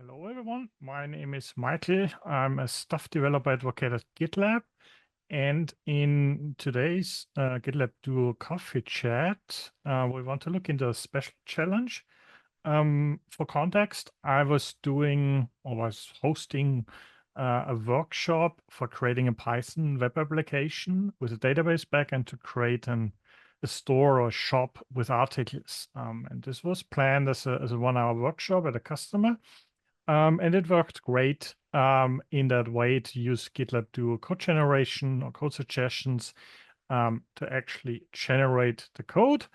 Hello, everyone. My name is Michael. I'm a staff developer advocate at GitLab. And in today's GitLab Duo Coffee Chat, we want to look into a special challenge. For context, I was hosting a workshop for creating a Python web application with a database backend to create a store or shop with articles. And this was planned as a 1-hour workshop at a customer. And it worked great in that way to use GitLab Duo code generation or code suggestions to actually generate the code,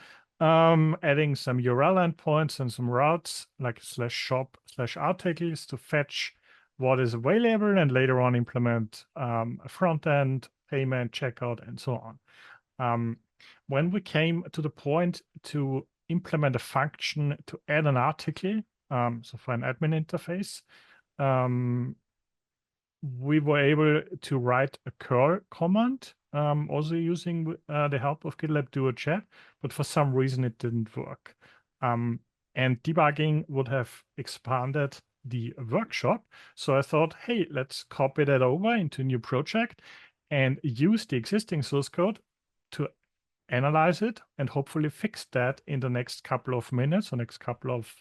adding some URL endpoints and some routes like /shop/articles to fetch what is available and later on implement a front end, payment, checkout, and so on. When we came to the point to implement a function to add an article, so for an admin interface, we were able to write a curl command, also using the help of GitLab Duo Chat, but for some reason it didn't work. And debugging would have expanded the workshop. So I thought, hey, let's copy that over into a new project and use the existing source code to analyze it and hopefully fix that in the next couple of minutes or next couple of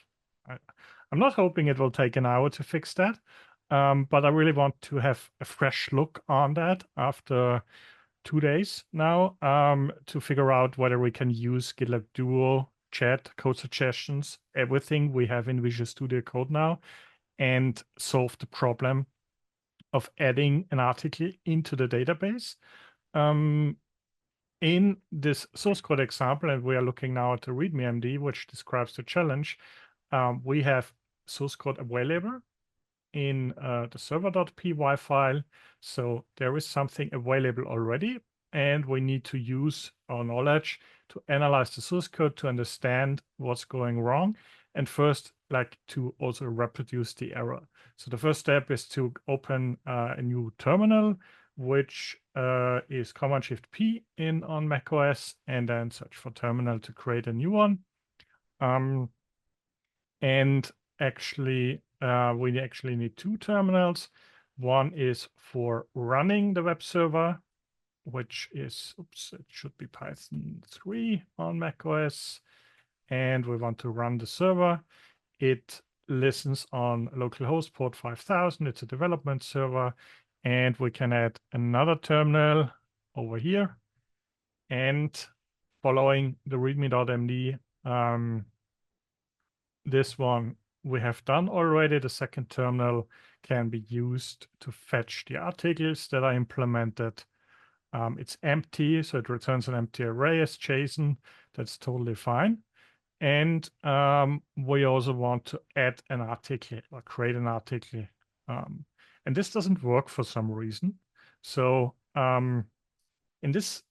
I'm not hoping it will take an hour to fix that, but I really want to have a fresh look on that after 2 days now to figure out whether we can use GitLab Duo, Chat, code suggestions, everything we have in Visual Studio Code now, and solve the problem of adding an article into the database. In this source code example, and we are looking now at the README-MD, which describes the challenge, we have source code available in the server.py file. So there is something available already, and we need to use our knowledge to analyze the source code to understand what's going wrong. And first, like to also reproduce the error. So the first step is to open a new terminal, which is Command-Shift-P on macOS, and then search for terminal to create a new one. And actually, we actually need 2 terminals. One is for running the web server, which is, it should be Python 3 on macOS. And we want to run the server. It listens on localhost port 5000. It's a development server. And we can add another terminal over here. And following the readme.md, this one we have done already. The second terminal can be used to fetch the articles that are implemented. It's empty, so it returns an empty array as JSON. That's totally fine. And we also want to add an article or create an article. And this doesn't work for some reason. So in this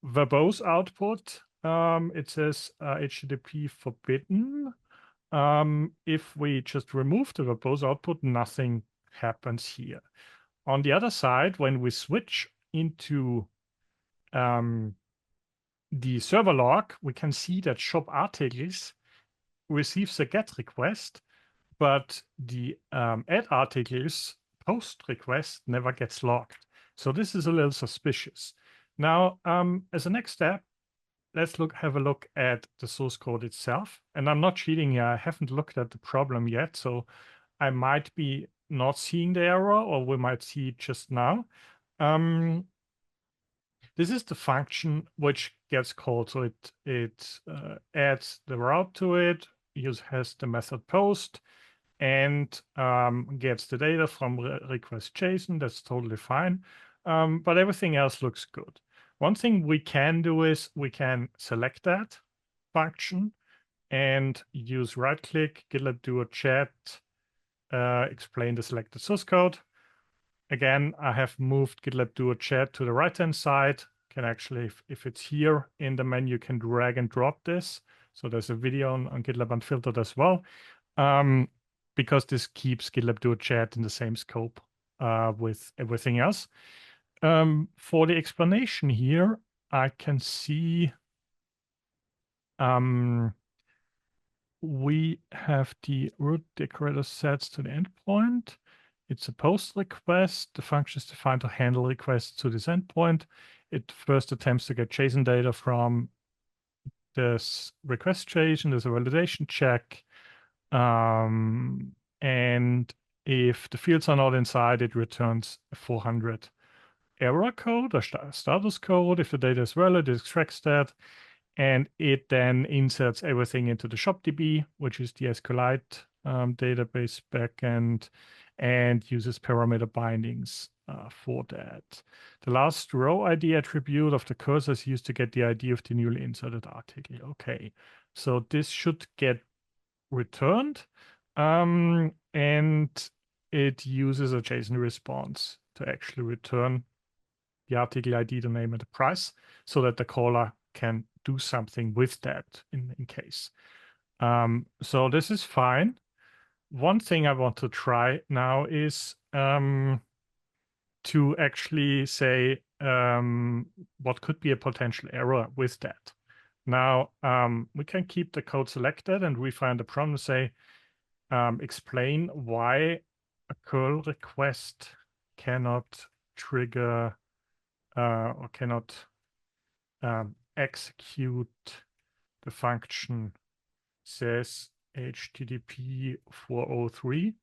verbose output, it says HTTP forbidden. If we just remove the verbose output, nothing happens here. On the other side, when we switch into the server log, we can see that shop articles receives a GET request, but the add articles post request never gets logged. So this is a little suspicious. Now, as a next step, let's have a look at the source code itself. And I'm not cheating here. I haven't looked at the problem yet, so I might be not seeing the error, or we might see it just now. This is the function which gets called. So it adds the route to it, has the method post, and gets the data from request JSON. That's totally fine. But everything else looks good. One thing we can do is we can select that function and use right-click, GitLab Duo Chat, explain the selected source code. Again, I have moved GitLab Duo Chat to the right-hand side. Can actually, if it's here in the menu, you can drag and drop this. So there's a video on GitLab Unfiltered as well, because this keeps GitLab Duo Chat in the same scope with everything else. For the explanation here, I can see we have the root decorator sets to the endpoint. It's a post request. The function is defined to handle requests to this endpoint. It first attempts to get JSON data from this request JSON. There's a validation check. And if the fields are not inside, it returns a 400 error code or status code. If the data is valid, it extracts that. And it then inserts everything into the shop.db, which is the SQLite database backend, and uses parameter bindings for that. The last row ID attribute of the cursor is used to get the ID of the newly inserted article. Okay, so this should get returned, and it uses a JSON response to actually return the article ID, the name, and the price, so that the caller can do something with that in case. So this is fine. One thing I want to try now is to actually say what could be a potential error with that. Now, we can keep the code selected and refine the prompt and say, explain why a curl request cannot trigger or cannot execute the function says HTTP 403,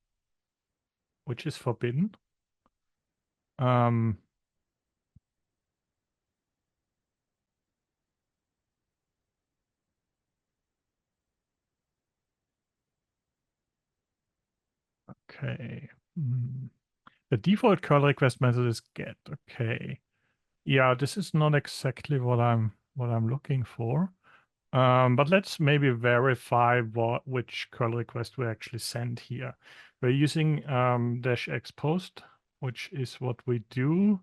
which is forbidden. Okay. The default curl request method is get. Okay. Yeah, this is not exactly what I'm looking for. But let's maybe verify which curl request we actually send here. We're using -x post, which is what we do.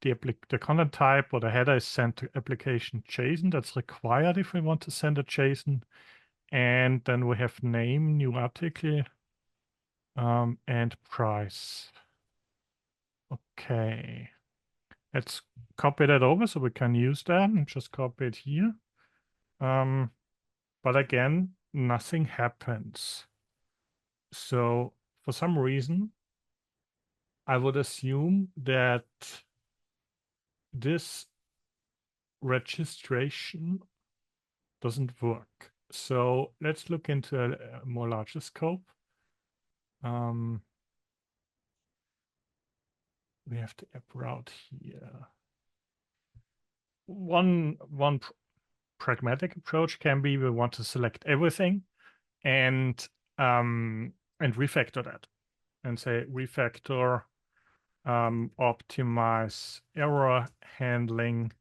The content type or the header is sent to application JSON. That's required if we want to send a JSON. And then we have name, new article, and price. Okay. Let's copy that over so we can use that and just copy it here. But again, nothing happens. So for some reason, I would assume that this registration doesn't work. So let's look into a more larger scope. We have the app route here. One pragmatic approach can be we want to select everything and refactor that and say refactor, optimize error handling,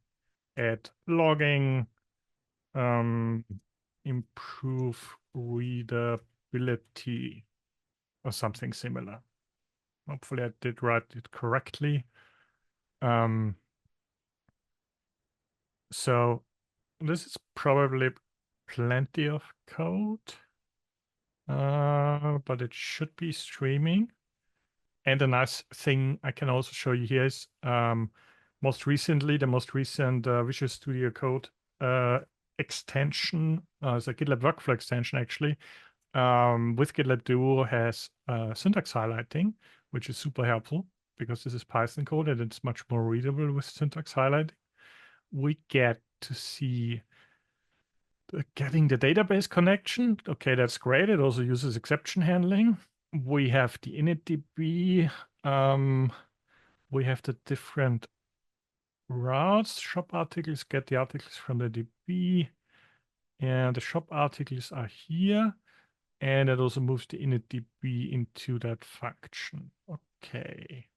add logging, improve readability, or something similar. Hopefully I did write it correctly. So this is probably plenty of code, but it should be streaming. And a nice thing I can also show you here is the most recent Visual Studio Code extension, it's a GitLab workflow extension actually, with GitLab Duo has syntax highlighting, which is super helpful because this is Python code and it's much more readable with syntax highlighting. We get to see getting the database connection. Okay, that's great. It also uses exception handling. We have the initDB. We have the different routes. Shop articles get the articles from the DB. And the shop articles are here. And it also moves the initDB into that function. Okay.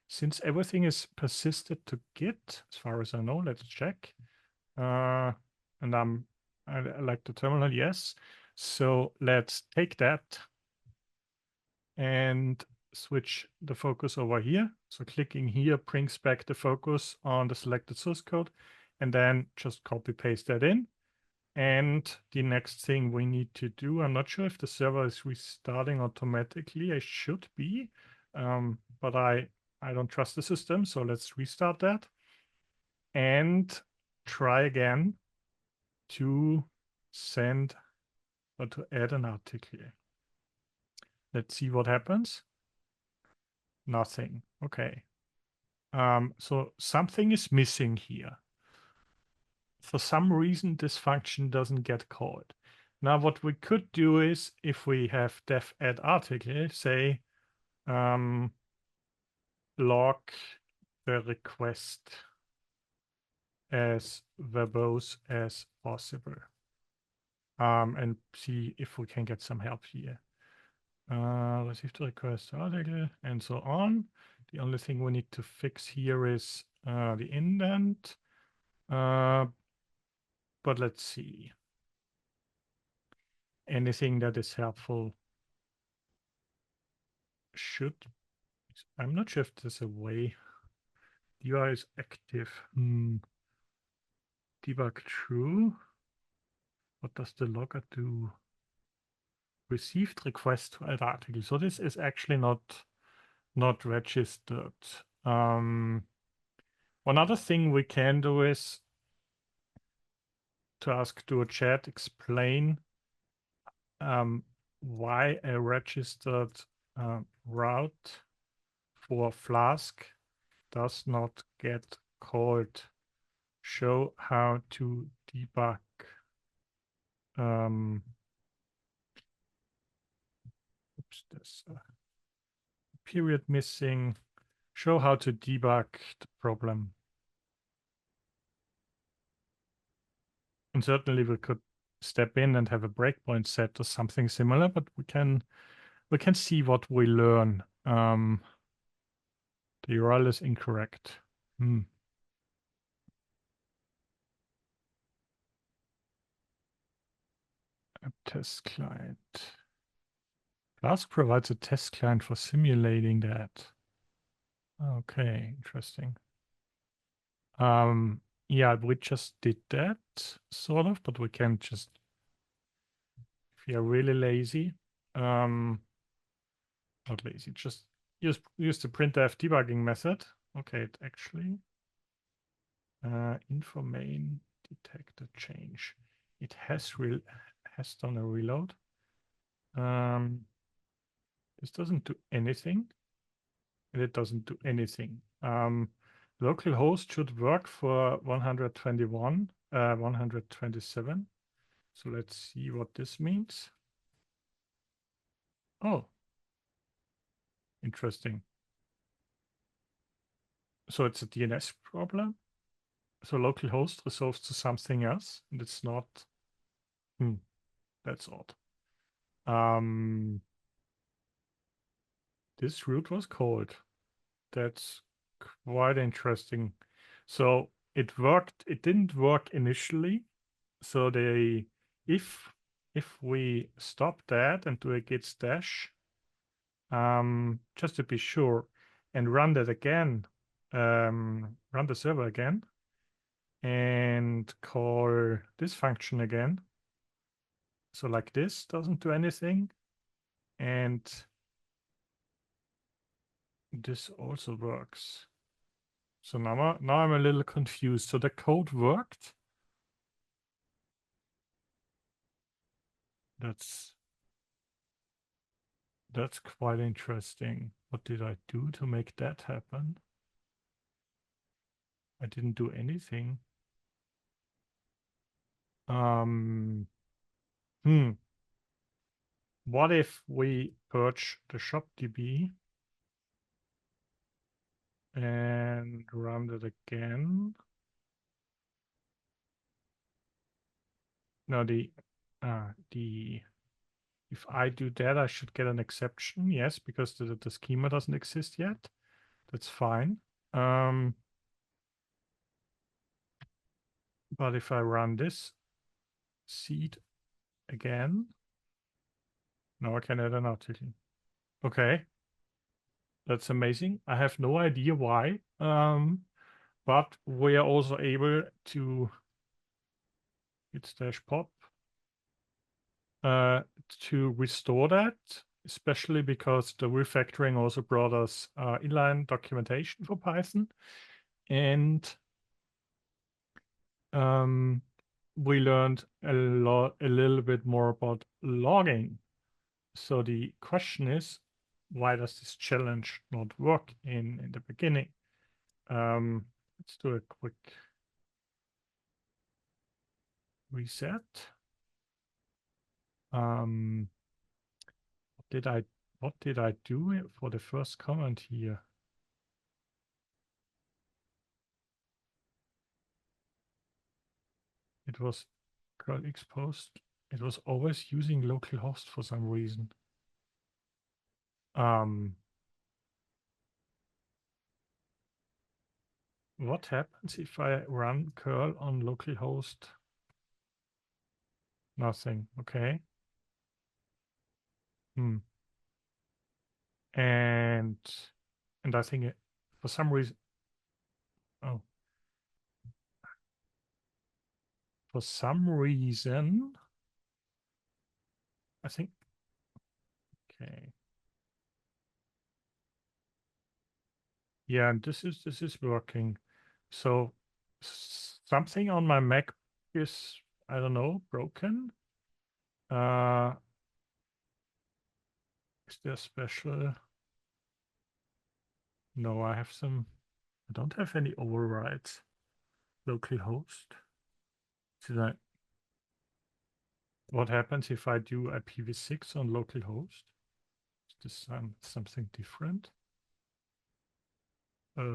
Since everything is persisted to Git, as far as I know, let's check. And I like the terminal, yes. So let's take that and switch the focus over here. So clicking here brings back the focus on the selected source code, and then just copy paste that in. And the next thing we need to do, I'm not sure if the server is restarting automatically. I should be, but I don't trust the system. So let's restart that and try again to send or to add an article. Let's see what happens. Nothing. Okay. So something is missing here. For some reason, this function doesn't get called. Now, what we could do is, if we have def add article, say log the request as verbose as possible, and see if we can get some help here. Receive the request article and so on. The only thing we need to fix here is the indent. But let's see. Anything that is helpful should. I'm not sure if there's a way. UI is active. Debug true. What does the logger do? Received request to add article. So this is actually not registered. One other thing we can do is to ask Duo Chat explain why a registered route for Flask does not get called. Show how to debug oops, there's a period missing. Show how to debug the problem. And certainly we could step in and have a breakpoint set or something similar, but we can see what we learn. The URL is incorrect. A test client. Flask provides a test client for simulating that. Okay, interesting. Yeah, we just did that, sort of, but we can just, if you're really lazy, not lazy, just use the printf debugging method. Okay, it actually, info main detect a change. It has done a reload. This doesn't do anything, and it doesn't do anything. Localhost should work for 121, 127. So let's see what this means. Oh, interesting. So it's a DNS problem. So localhost resolves to something else, and it's not. That's odd. This route was called. That's quite interesting. So it worked. It didn't work initially. So if we stop that and do a git stash, just to be sure, and run that again, run the server again, and call this function again. So like this doesn't do anything, and this also works. So now I'm a little confused. So the code worked. That's quite interesting. What did I do to make that happen? I didn't do anything. What if we purge the shop.db and run that again? No, if I do that, I should get an exception. Yes, because the schema doesn't exist yet. That's fine. But if I run this seed again, now I can add an article. Okay. That's amazing. I have no idea why. But we are also able to git stash pop to restore that, especially because the refactoring also brought us inline documentation for Python. And we learned a little bit more about logging. So the question is, why does this challenge not work in the beginning? Let's do a quick reset. What did I do for the first comment here? It was curl exposed. It was always using localhost for some reason. What happens if I run curl on localhost? Nothing. Okay. And I think for some reason, oh, for some reason, I think, okay. Yeah, and this is working. So something on my Mac is, I don't know, broken. Is there special? No, I don't have any overrides. Localhost. What happens if I do IPv6 on localhost? Is this something different? What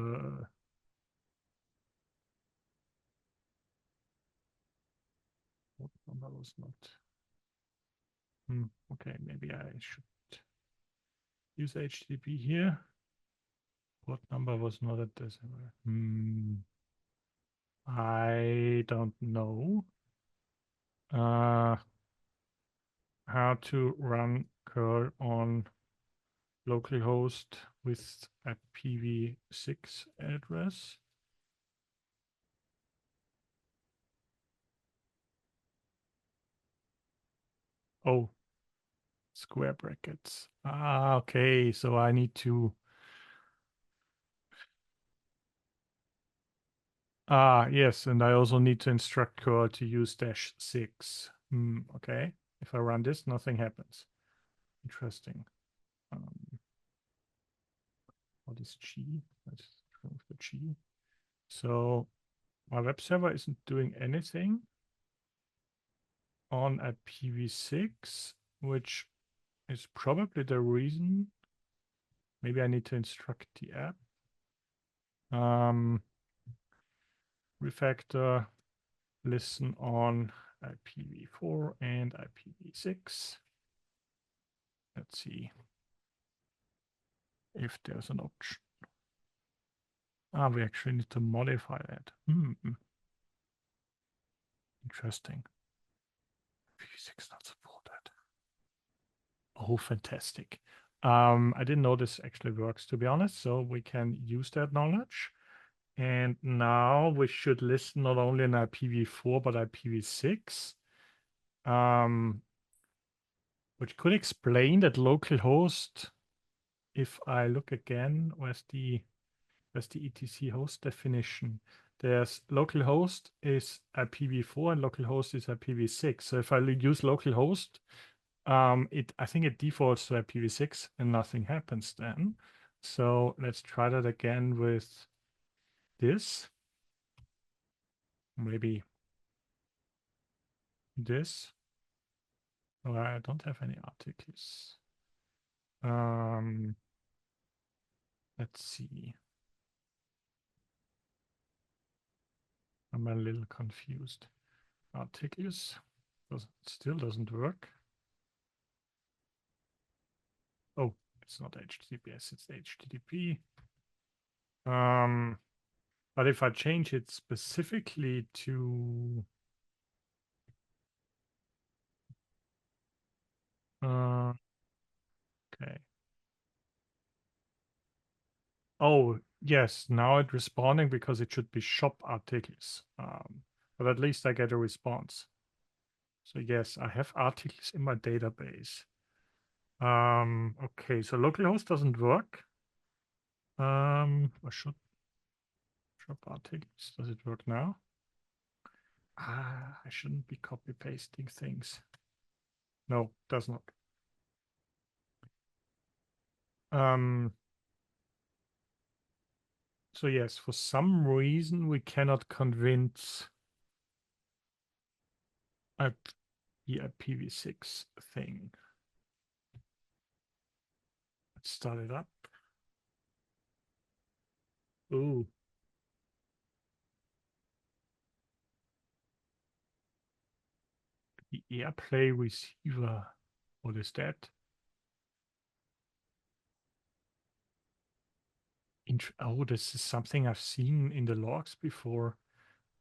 number was not? Okay, maybe I should use HTTP here. What number was not at this? I don't know how to run curl on localhost with a IPv6 address. Oh, square brackets. Okay. So I need to. Yes. And I also need to instruct curl to use -6. Okay. If I run this, nothing happens. Interesting. What is G? Let's remove the G. So my web server isn't doing anything on IPv6, which is probably the reason. Maybe I need to instruct the app. Refactor, listen on IPv4 and IPv6. Let's see if there's an option. We actually need to modify that. Interesting. IPv6 not supported. Oh, fantastic. I didn't know this actually works, to be honest, so we can use that knowledge. And now we should listen not only in IPv4, but IPv6, which could explain that localhost, if I look again, where's the etc host definition? There's localhost is IPv4 and localhost is IPv6. So if I use localhost, I think it defaults to IPv6 and nothing happens then. So let's try that again with this. Maybe this. Oh, I don't have any articles. Let's see. I'm a little confused. Articles still doesn't work. Oh, it's not HTTPS, it's HTTP. But if I change it specifically to okay. Oh, yes, now it's responding because it should be shop articles. But at least I get a response. So yes, I have articles in my database. Okay, so localhost doesn't work. I should shop articles. Does it work now? I shouldn't be copy pasting things. No, does not. So yes, for some reason we cannot convince the IPv6 thing. Let's start it up. Ooh. The AirPlay receiver. What is that? Oh, this is something I've seen in the logs before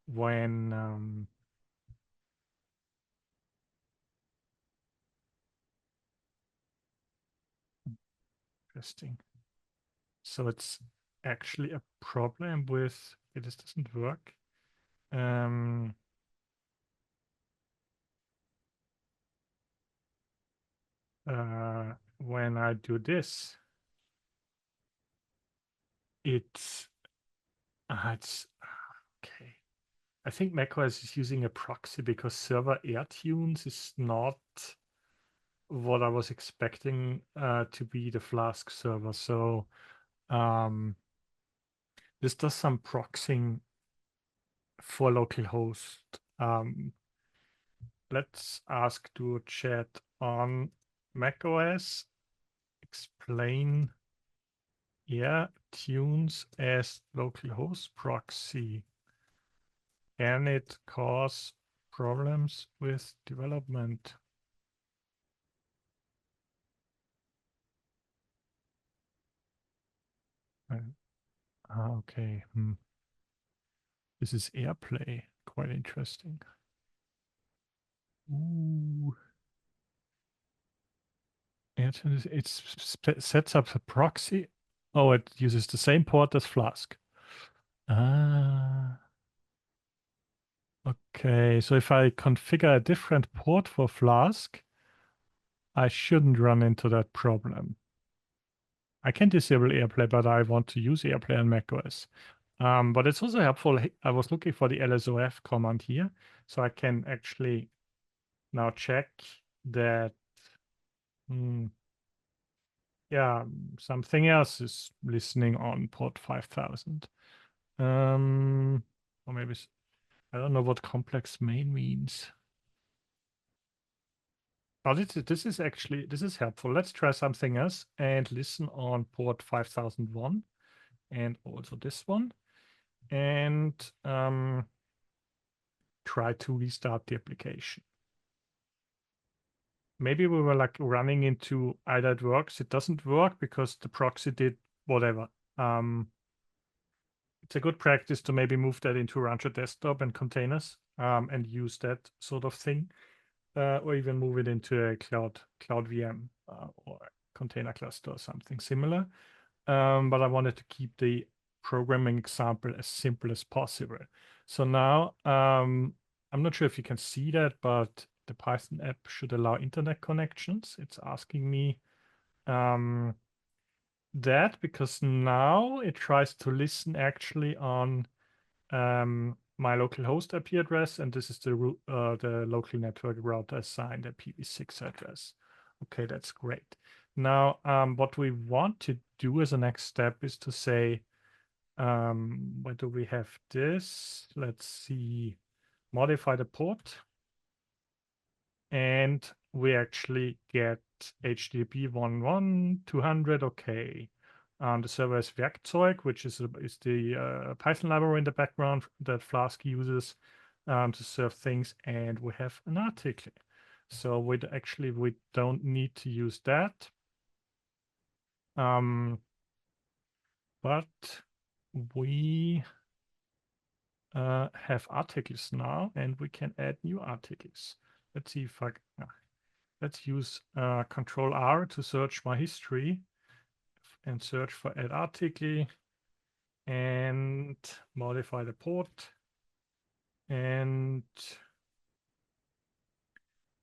when interesting. So it's actually a problem with this doesn't work. When I do this, it's okay. I think macOS is using a proxy because server AirTunes is not what I was expecting to be the Flask server. So this does some proxying for localhost. Let's ask Duo Chat on macOS. Explain AirTunes as localhost proxy. Can it cause problems with development? Okay. This is AirPlay. Quite interesting. Ooh. AirTunes, it sets up a proxy. Oh, it uses the same port as Flask. Ah. Okay, so if I configure a different port for Flask, I shouldn't run into that problem. I can disable AirPlay, but I want to use AirPlay on macOS. But it's also helpful. I was looking for the lsof command here, so I can actually now check that, yeah, something else is listening on port 5000. Or maybe, I don't know what complex main means. Oh, this is helpful. Let's try something else and listen on port 5001 and also this one. And try to restart the application. Maybe we were like running into either it works, it doesn't work because the proxy did whatever. It's a good practice to maybe move that into Rancher Desktop and containers and use that sort of thing, or even move it into a cloud VM or container cluster or something similar. But I wanted to keep the programming example as simple as possible. So now, I'm not sure if you can see that, but the Python app should allow internet connections. It's asking me that because now it tries to listen actually on my local host IP address, and this is the local network router assigned IPv6 address. Okay, that's great. Now, what we want to do as a next step is to say, where do we have this? Let's see, modify the port. And we actually get HTTP 11200, okay. The server is Werkzeug, which is the Python library in the background that Flask uses to serve things, and we have an article. So we don't need to use that. But we have articles now, and we can add new articles. Let's see if let's use Control R to search my history and search for add article and modify the port. And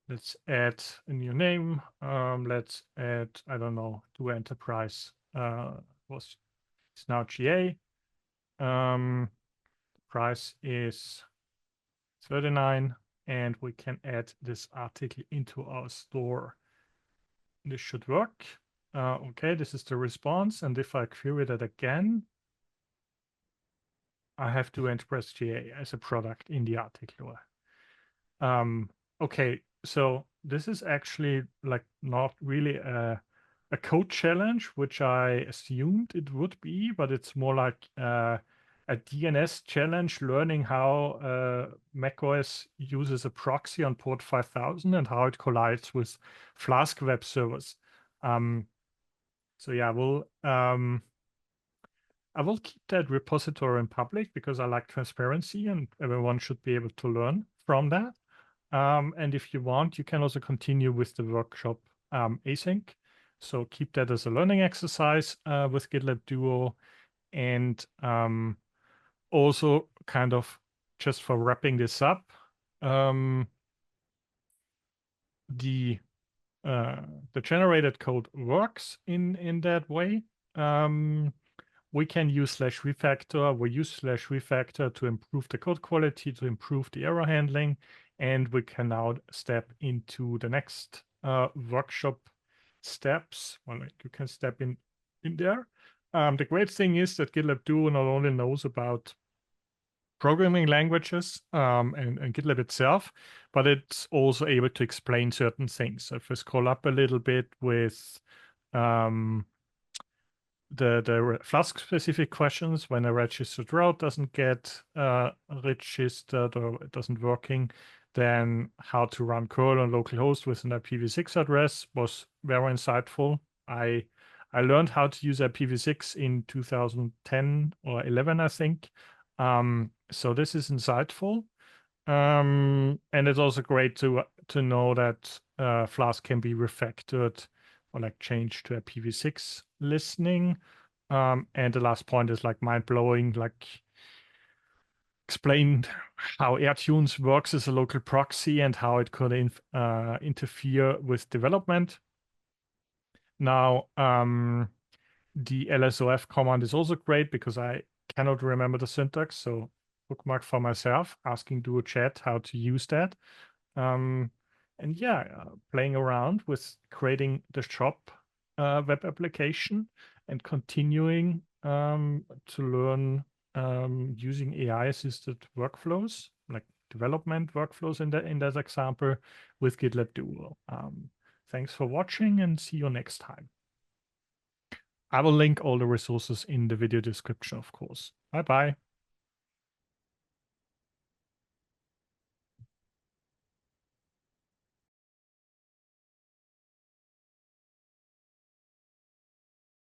let's add a new name. Let's add, I don't know, Duo Enterprise it's now GA. Price is 39, and we can add this article into our store. This should work. Okay, this is the response. And if I query that again, I have Duo Enterprise GA as a product in the article. Okay, so this is actually like not really a code challenge, which I assumed it would be, but it's more like a DNS challenge, learning how macOS uses a proxy on port 5000 and how it collides with Flask web servers. So yeah, I will keep that repository in public because I like transparency and everyone should be able to learn from that. And if you want, you can also continue with the workshop async. So keep that as a learning exercise with GitLab Duo. And also kind of just for wrapping this up, the generated code works in that way. We can use /refactor. We use /refactor to improve the code quality, to improve the error handling, and we can now step into the next workshop steps. Well, you can step in there. The great thing is that GitLab Duo not only knows about programming languages and GitLab itself, but it's also able to explain certain things. So if we scroll up a little bit with the Flask specific questions, when a registered route doesn't get registered or it doesn't working, then how to run curl on localhost with an IPv6 address was very insightful. I learned how to use IPv6 in 2010 or 11, I think. So this is insightful. And it's also great to know that Flask can be refactored or like changed to IPv6 listening. And the last point is like mind-blowing, like explained how AirTunes works as a local proxy and how it could interfere with development. Now, the lsof command is also great because I cannot remember the syntax, so bookmark for myself, asking Duo Chat how to use that. And yeah, playing around with creating the shop web application and continuing to learn using AI-assisted workflows, like development workflows in that example with GitLab Duo. Thanks for watching and see you next time. I will link all the resources in the video description, of course. Bye-bye.